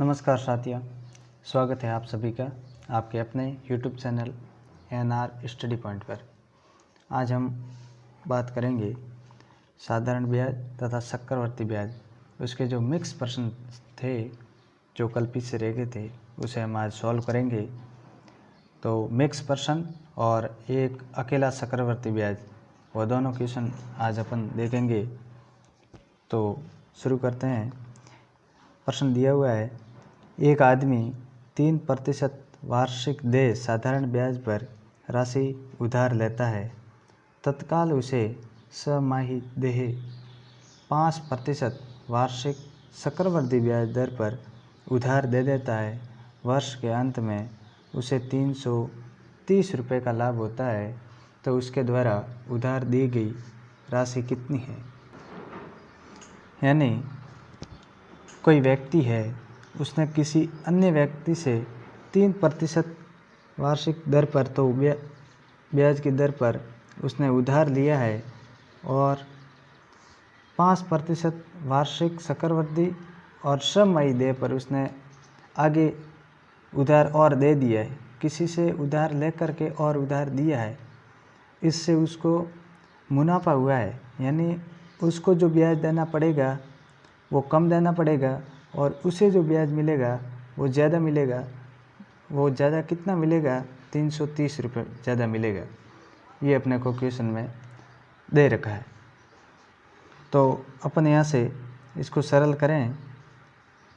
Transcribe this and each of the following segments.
नमस्कार साथियों, स्वागत है आप सभी का आपके अपने YouTube channel NR study point पर। आज हम बात करेंगे साधारण ब्याज तथा चक्रवर्ती ब्याज। उसके जो मिक्स प्रश्न थे जो कल पीछे रह गए थे उसे हम आज सॉल्व करेंगे। तो मिक्स प्रश्न और एक अकेला चक्रवर्ती ब्याज, वो दोनों क्वेश्चन आज अपन देखेंगे। तो शुरू करते हैं। प्रश्न दिया हुआ है, एक आदमी 3% वार्षिक देय साधारण ब्याज पर राशि उधार लेता है। तत्काल उसे छमाही देय 5% वार्षिक चक्रवृद्धि ब्याज दर पर उधार दे देता है। वर्ष के अंत में उसे 330 रुपये का लाभ होता है, तो उसके द्वारा उधार दी गई राशि कितनी है। यानी कोई व्यक्ति है, उसने किसी अन्य व्यक्ति से 3% वार्षिक दर पर तो ब्याज की दर पर उसने उधार लिया है और 5% वार्षिक चक्रवृद्धि और छमाही देय पर उसने आगे उधार और दे दिया है। किसी से उधार लेकर के और उधार दिया है, इससे उसको मुनाफा हुआ है। यानी उसको जो ब्याज देना पड़ेगा वो कम देना पड़ेगा और उसे जो ब्याज मिलेगा वो ज़्यादा मिलेगा। वो ज़्यादा कितना मिलेगा? 330 रुपये ज़्यादा मिलेगा। ये अपने को क्वेश्चन में दे रखा है। तो अपन यहाँ से इसको सरल करें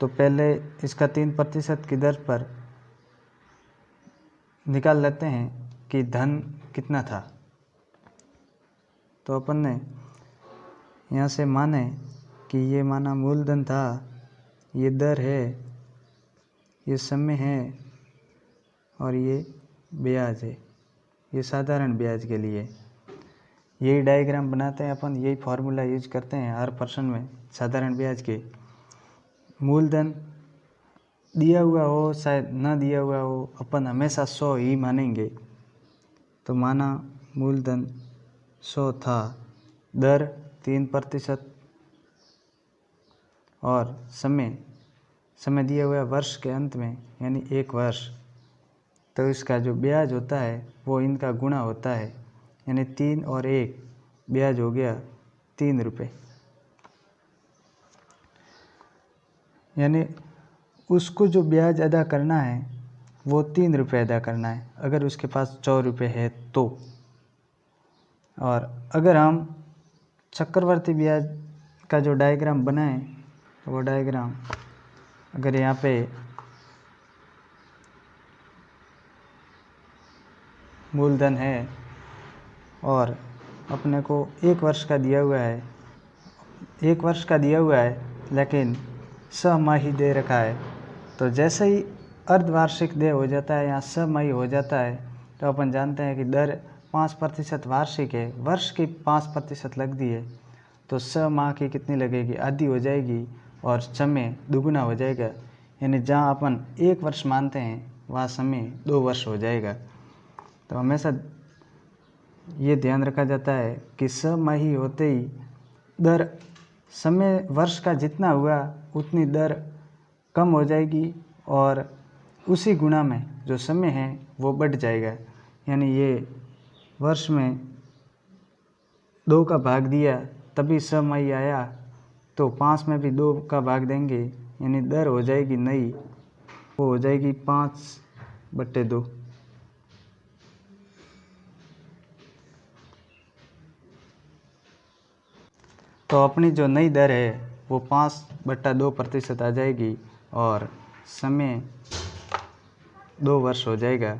तो पहले इसका 3% की दर पर निकाल लेते हैं कि धन कितना था। तो अपन ने यहाँ से माने कि ये माना मूलधन था, ये दर है, ये समय है और ये ब्याज है। ये साधारण ब्याज के लिए यही डायग्राम बनाते हैं अपन, यही फार्मूला यूज करते हैं हर प्रश्न में। साधारण ब्याज के मूलधन दिया हुआ हो शायद ना दिया हुआ हो, अपन हमेशा 100 ही मानेंगे। तो माना मूलधन 100 था, दर 3% और समय दिया हुआ है वर्ष के अंत में, यानी 1 वर्ष। तो इसका जो ब्याज होता है वो इनका गुणा होता है, यानी 3 और 1 ब्याज हो गया 3 रुपये। यानी उसको जो ब्याज अदा करना है वो 3 रुपये अदा करना है, अगर उसके पास 4 रुपये है तो। और अगर हम चक्रवर्ती ब्याज का जो डायग्राम बनाएं तो वो डायग्राम अगर यहाँ पे मूलधन है और अपने को 1 वर्ष का दिया हुआ है, 1 वर्ष का दिया हुआ है लेकिन छमाही दे रखा है। तो जैसे ही अर्धवार्षिक देय हो जाता है या छमाही हो जाता है तो अपन जानते हैं कि दर 5% वार्षिक है, वर्ष की 5% लग दी है, तो 6 माह की कितनी लगेगी? आधी हो जाएगी और समय दुगुना हो जाएगा। यानी जहाँ अपन 1 वर्ष मानते हैं वहाँ समय 2 वर्ष हो जाएगा। तो हमेशा ये ध्यान रखा जाता है कि छमाही होते ही दर समय वर्ष का जितना हुआ उतनी दर कम हो जाएगी और उसी गुणा में जो समय है वो बढ़ जाएगा। यानी ये वर्ष में 2 का भाग दिया तभी छमाही आया, तो 5 में भी 2 का भाग देंगे, यानी दर हो जाएगी नई, वो हो जाएगी 5/2। तो अपनी जो नई दर है वो 5/2% आ जाएगी और समय 2 वर्ष हो जाएगा।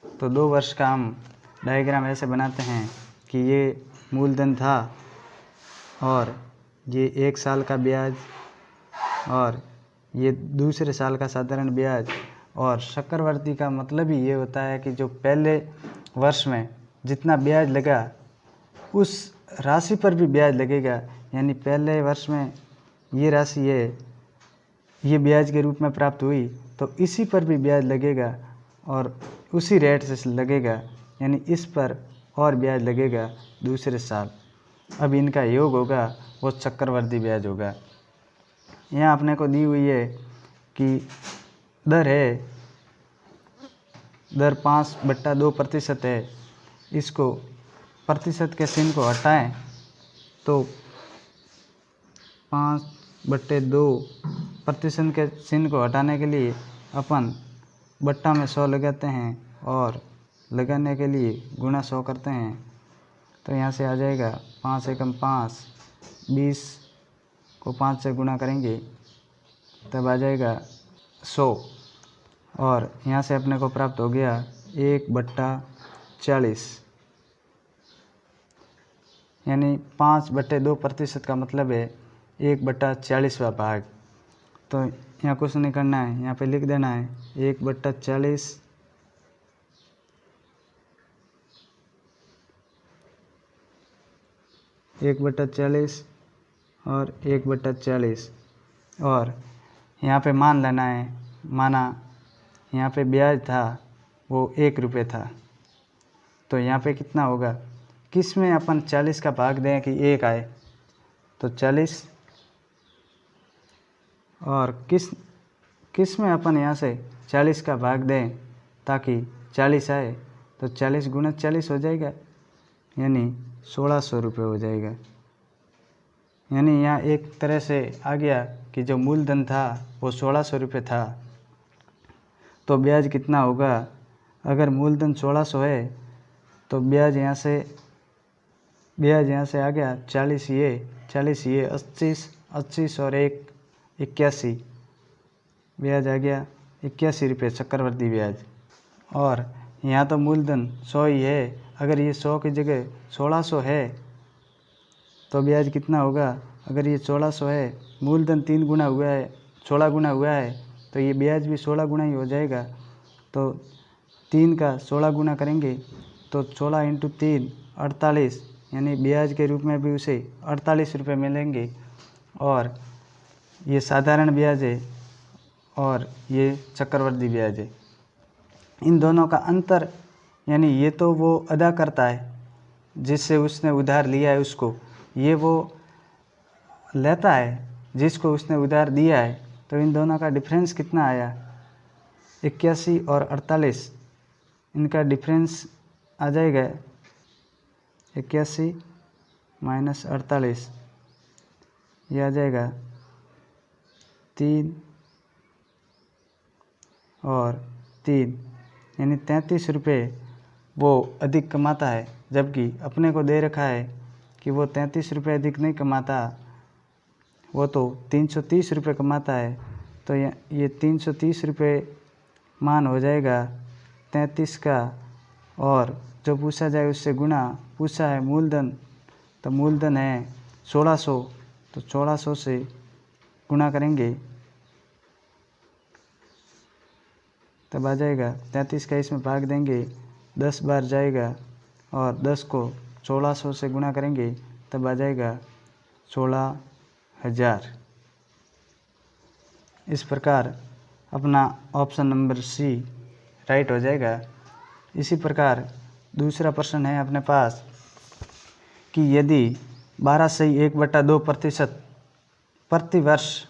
तो 2 वर्ष का हम डायग्राम ऐसे बनाते हैं कि ये मूलधन था और ये 1 साल का ब्याज और ये दूसरे साल का साधारण ब्याज। और चक्रवर्ती का मतलब ही ये होता है कि जो पहले वर्ष में जितना ब्याज लगा उस राशि पर भी ब्याज लगेगा। यानी पहले वर्ष में ये राशि है, ये ब्याज के रूप में प्राप्त हुई, तो इसी पर भी ब्याज लगेगा और उसी रेट से लगेगा, यानी इस पर और ब्याज लगेगा दूसरे साल। अब इनका योग होगा वो चक्रवर्ती ब्याज होगा। यहाँ अपने को दी हुई है कि दर 5/2% है। इसको प्रतिशत के चिन्ह को हटाएं तो 5/2% के चिन्ह को हटाने के लिए अपन बट्टा में 100 लगाते हैं और लगाने के लिए गुणा 100 करते हैं। तो यहाँ से आ जाएगा 5 एकम 5, 20 को 5 से गुणा करेंगे तब आ जाएगा 100 और यहाँ से अपने को प्राप्त हो गया 1/40, यानी 5/2% का मतलब है 1/40वां भाग। तो यहाँ कुछ नहीं करना है, यहाँ पे लिख देना है 1/40 और 1/40 और यहाँ पे मान लेना है, माना यहाँ पे ब्याज था वो 1 रुपये था, तो यहाँ पे कितना होगा, किस में अपन 40 का भाग दें कि 1 आए, तो 40 और किस में अपन यहाँ से 40 का भाग दें ताकि 40 आए, तो 40 गुणा 40 हो जाएगा, यानी 1600 रुपये हो जाएगा। यानी यहाँ एक तरह से आ गया कि जो मूलधन था वो 1600 रुपये था, तो ब्याज कितना होगा, अगर मूलधन 1600 है तो ब्याज यहाँ से आ गया 40 ये 25 और 1 81, ब्याज आ गया 81 रुपये चक्रवर्ती ब्याज। और यहाँ तो मूलधन 100 ही है, अगर ये 100 की जगह 1600 है तो ब्याज कितना होगा, अगर ये 1600 है, मूलधन 3 गुना हुआ है, 16 गुना हुआ है, तो ये ब्याज भी 16 गुना ही हो जाएगा। तो 3 का 16 गुना करेंगे तो 16 × 3 48, यानी ब्याज के रूप में भी उसे 48 रुपये मिलेंगे। और ये साधारण ब्याज है और ये चक्रवर्ती ब्याज है। इन दोनों का अंतर, यानी ये तो वो अदा करता है जिससे उसने उधार लिया है उसको, ये वो लेता है जिसको उसने उधार दिया है, तो इन दोनों का डिफरेंस कितना आया, 81 और 48, इनका डिफरेंस आ जाएगा 81 - 48, ये आ जाएगा 3 और 3, यानी 33 रुपये वो अधिक कमाता है, जबकि अपने को दे रखा है कि वो 33 रुपये अधिक नहीं कमाता, वो तो 330 रुपये कमाता है। तो ये 330 रुपये मान हो जाएगा 33 का, और जो पूछा जाए उससे गुणा, पूछा है मूलधन, तो मूलधन है 1600, तो 1600 से गुणा करेंगे तब आ जाएगा 33 का, इसमें भाग देंगे 10 बार जाएगा और 10 को 1600 से गुणा करेंगे तब आ जाएगा 16,000। इस प्रकार अपना ऑप्शन नंबर सी राइट हो जाएगा। इसी प्रकार दूसरा प्रश्न है अपने पास कि यदि 12.1/2% प्रति वर्ष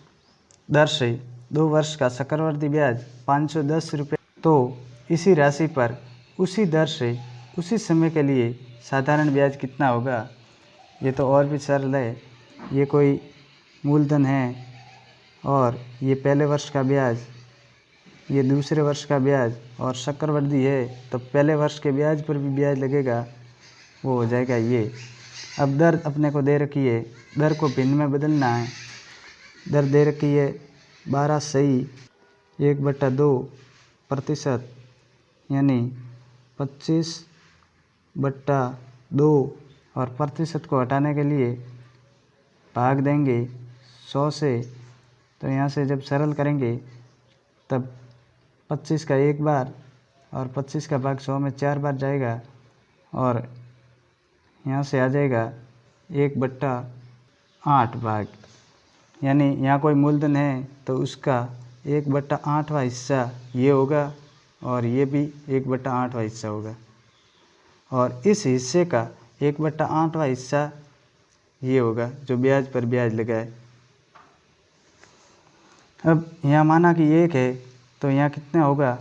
दर से 2 वर्ष का चक्रवर्ती ब्याज 510 रुपये, तो इसी राशि पर उसी दर से उसी समय के लिए साधारण ब्याज कितना होगा। ये तो और भी सरल है, ये कोई मूलधन है और ये पहले वर्ष का ब्याज, ये दूसरे वर्ष का ब्याज, और चक्रवर्ती है तो पहले वर्ष के ब्याज पर भी ब्याज लगेगा, वो हो जाएगा ये। अब दर अपने को दे रखी है, दर को भिन्न में बदलना है। दर दे रखी है 12.1/2%, यानी 25/2, और प्रतिशत को हटाने के लिए भाग देंगे 100 से। तो यहाँ से जब सरल करेंगे तब 25 का 1 बार और 25 का भाग 100 में 4 बार जाएगा, और यहाँ से आ जाएगा 1/8 भाग, यानी यहाँ कोई मूलधन है तो उसका 1/8वां हिस्सा ये होगा और ये भी 1/8वां हिस्सा होगा, और इस हिस्से का 1/8वां हिस्सा ये होगा जो ब्याज पर ब्याज लगा है। अब यहाँ माना कि 1 है तो यहाँ कितना होगा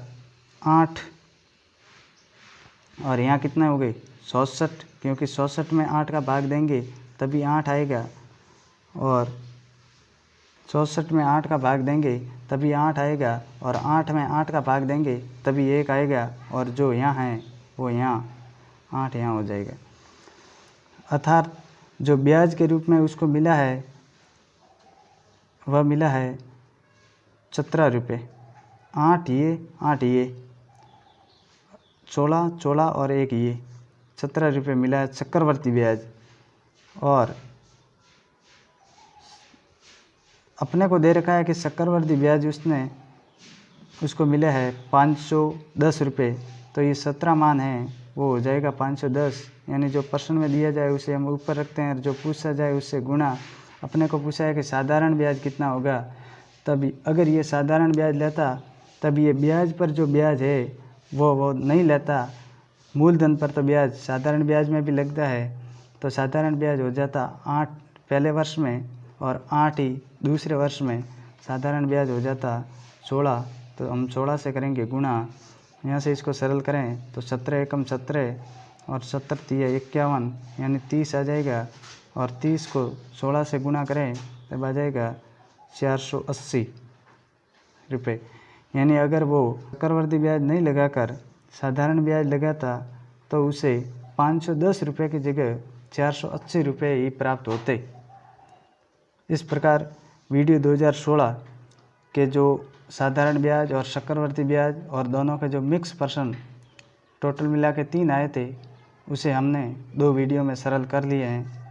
8, और यहाँ कितना हो गए 67, क्योंकि 67 में 8 का भाग देंगे तभी 8 आएगा, और 64 में 8 का भाग देंगे तभी 8 आएगा, और 8 में 8 का भाग देंगे तभी 1 आएगा, और जो यहाँ है वो यहाँ 8 यहाँ हो जाएगा। अर्थात जो ब्याज के रूप में उसको मिला है वह मिला है 17 रुपये। 8 ये 16 और 1 ये 17 रुपये मिला है चक्रवर्ती ब्याज। और अपने को दे रखा है कि चक्रवर्ती ब्याज उसको मिला है 510 रुपये, तो ये 17 मान है वो हो जाएगा 510, यानी जो प्रश्न में दिया जाए उसे हम ऊपर रखते हैं और जो पूछा जाए उससे गुणा। अपने को पूछा है कि साधारण ब्याज कितना होगा, तभी अगर ये साधारण ब्याज लेता तब ये ब्याज पर जो ब्याज है वो नहीं लेता, मूलधन पर तो ब्याज साधारण ब्याज में भी लगता है, तो साधारण ब्याज हो जाता 8 पहले वर्ष में और 8 ही दूसरे वर्ष में, साधारण ब्याज हो जाता 16, तो हम 16 से करेंगे गुणा। यहाँ से इसको सरल करें तो 17 एकम 17 और 17 तिया 51, यानी 30 आ जाएगा, और 30 को 16 से गुणा करें तब आ जाएगा 480 रुपये। यानी अगर वो चक्रवर्ती ब्याज नहीं लगाकर साधारण ब्याज लगाता तो उसे 510 रुपये की जगह 480 रुपये ही प्राप्त होते। इस प्रकार वीडियो 2016 के जो साधारण ब्याज और चक्रवर्ती ब्याज और दोनों के जो मिक्स प्रश्न टोटल मिला के 3 आए थे, उसे हमने 2 वीडियो में सरल कर लिए हैं।